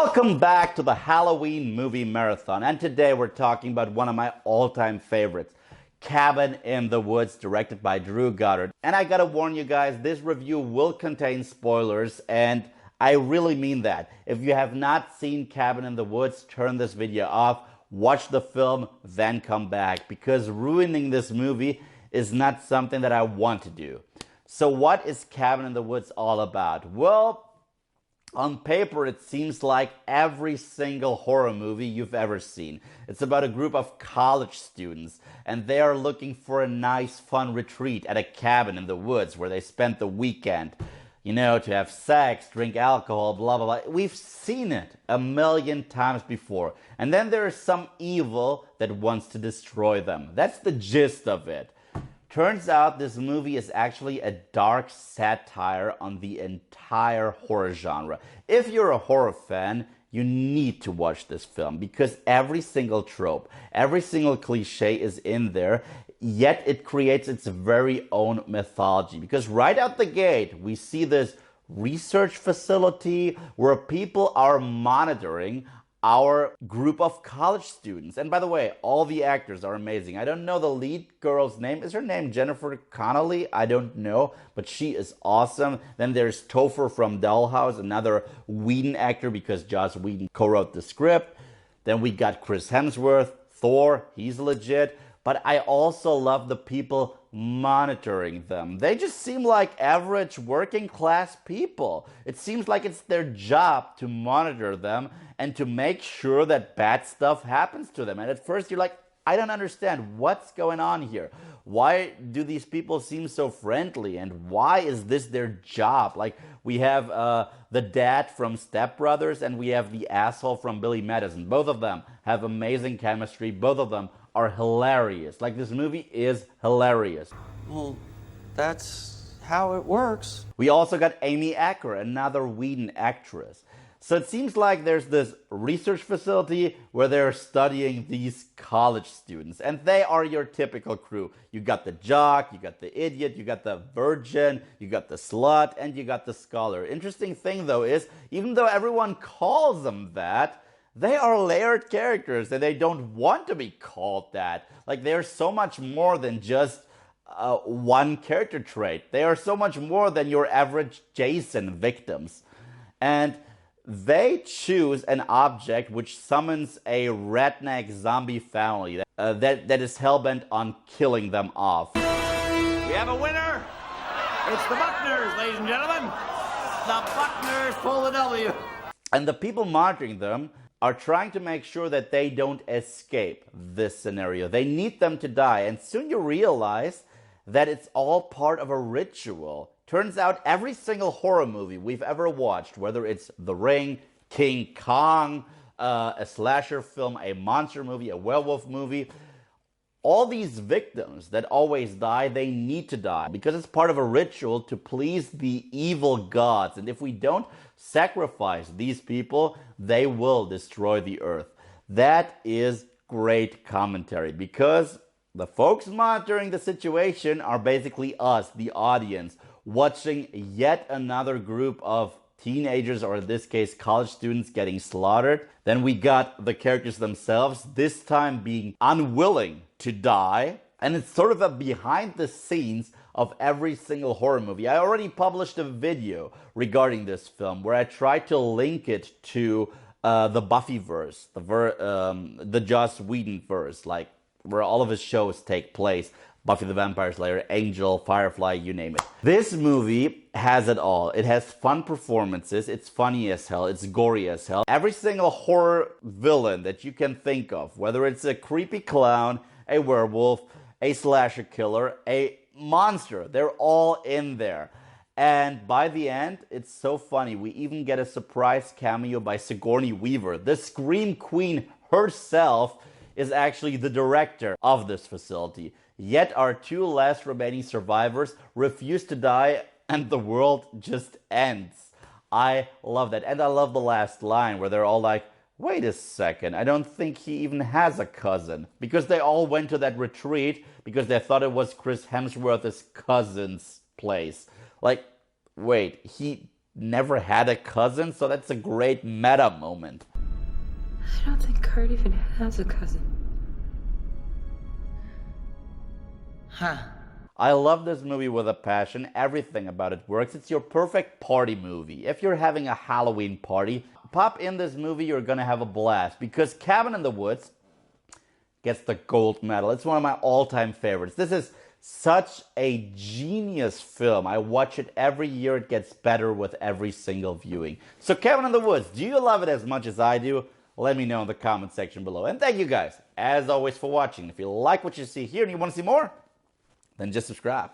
Welcome back to the Halloween movie marathon, and today we're talking about one of my all-time favorites, Cabin in the Woods, directed by Goddard. And I gotta warn you guys, this review will contain spoilers, and I really mean that. If you have not seen Cabin in the Woods, turn this video off, watch the film, then come back, because ruining this movie is not something that I want to do. So what is Cabin in the Woods all about? Well, on paper, it seems like every single horror movie you've ever seen. It's about a group of college students, and they are looking for a nice, fun retreat at a cabin in the woods where they spend the weekend. You know, to have sex, drink alcohol, blah, blah, blah. We've seen it a million times before. And then there is some evil that wants to destroy them. That's the gist of it. Turns out this movie is actually a dark satire on the entire horror genre. If you're a horror fan, you need to watch this film because every single trope, every single cliche is in there, yet it creates its very own mythology. Because right out the gate, we see this research facility where people are monitoring our group of college students. And by the way, all the actors are amazing. I don't know the lead girl's name. Is her name Jennifer Connolly? I don't know, but she is awesome. Then there's Topher from Dollhouse, another Whedon actor because Joss Whedon co-wrote the script. Then we got Chris Hemsworth, Thor, he's legit. But I also love the people monitoring them. They just seem like average working class people. It seems like it's their job to monitor them and to make sure that bad stuff happens to them. And at first you're like, I don't understand what's going on here. Why do these people seem so friendly? And why is this their job? Like we have the dad from Step Brothers and we have the asshole from Billy Madison. Both of them have amazing chemistry. Both of them are hilarious. Like this movie is hilarious. Well, that's how it works. We also got Amy Acker, another Whedon actress. So it seems like there's this research facility where they're studying these college students. And they are your typical crew. You got the jock, you got the idiot, you got the virgin, you got the slut, and you got the scholar. Interesting thing though is, even though everyone calls them that, they are layered characters and they don't want to be called that. Like they're so much more than just one character trait. They are so much more than your average Jason victims. And they choose an object which summons a redneck zombie family that is hellbent on killing them off. We have a winner. It's the Buckners, ladies and gentlemen. The Buckners pull the W. And the people monitoring them are trying to make sure that they don't escape this scenario. They need them to die. And soon you realize that it's all part of a ritual. Turns out every single horror movie we've ever watched, whether it's The Ring, King Kong, a slasher film, a monster movie, a werewolf movie, all these victims that always die, they need to die because it's part of a ritual to please the evil gods. And if we don't sacrifice these people, they will destroy the earth. That is great commentary because the folks monitoring the situation are basically us, the audience, watching yet another group of teenagers, or in this case college students, getting slaughtered. Then we got the characters themselves, this time being unwilling to die. And it's sort of a behind the scenes of every single horror movie. I already published a video regarding this film where I tried to link it to the Buffyverse, the Joss Whedon verse, like where all of his shows take place. Buffy the Vampire Slayer, Angel, Firefly, you name it. This movie has it all. It has fun performances, it's funny as hell, it's gory as hell. Every single horror villain that you can think of, whether it's a creepy clown, a werewolf, a slasher killer, a monster, they're all in there. And by the end, it's so funny. We even get a surprise cameo by Sigourney Weaver. The Scream Queen herself is actually the director of this facility. Yet our two last remaining survivors refuse to die and the world just ends. I love that. And I love the last line where they're all like, wait a second, I don't think he even has a cousin. Because they all went to that retreat because they thought it was Chris Hemsworth's cousin's place. Like, wait, he never had a cousin, so that's a great meta moment. I don't think Kurt even has a cousin. Huh. I love this movie with a passion. Everything about it works. It's your perfect party movie. If you're having a Halloween party, pop in this movie, you're gonna have a blast because Cabin in the Woods gets the gold medal. It's one of my all-time favorites. This is such a genius film. I watch it every year. It gets better with every single viewing. So Cabin in the Woods, do you love it as much as I do? Let me know in the comment section below. And thank you guys, as always, for watching. If you like what you see here and you want to see more, then just subscribe.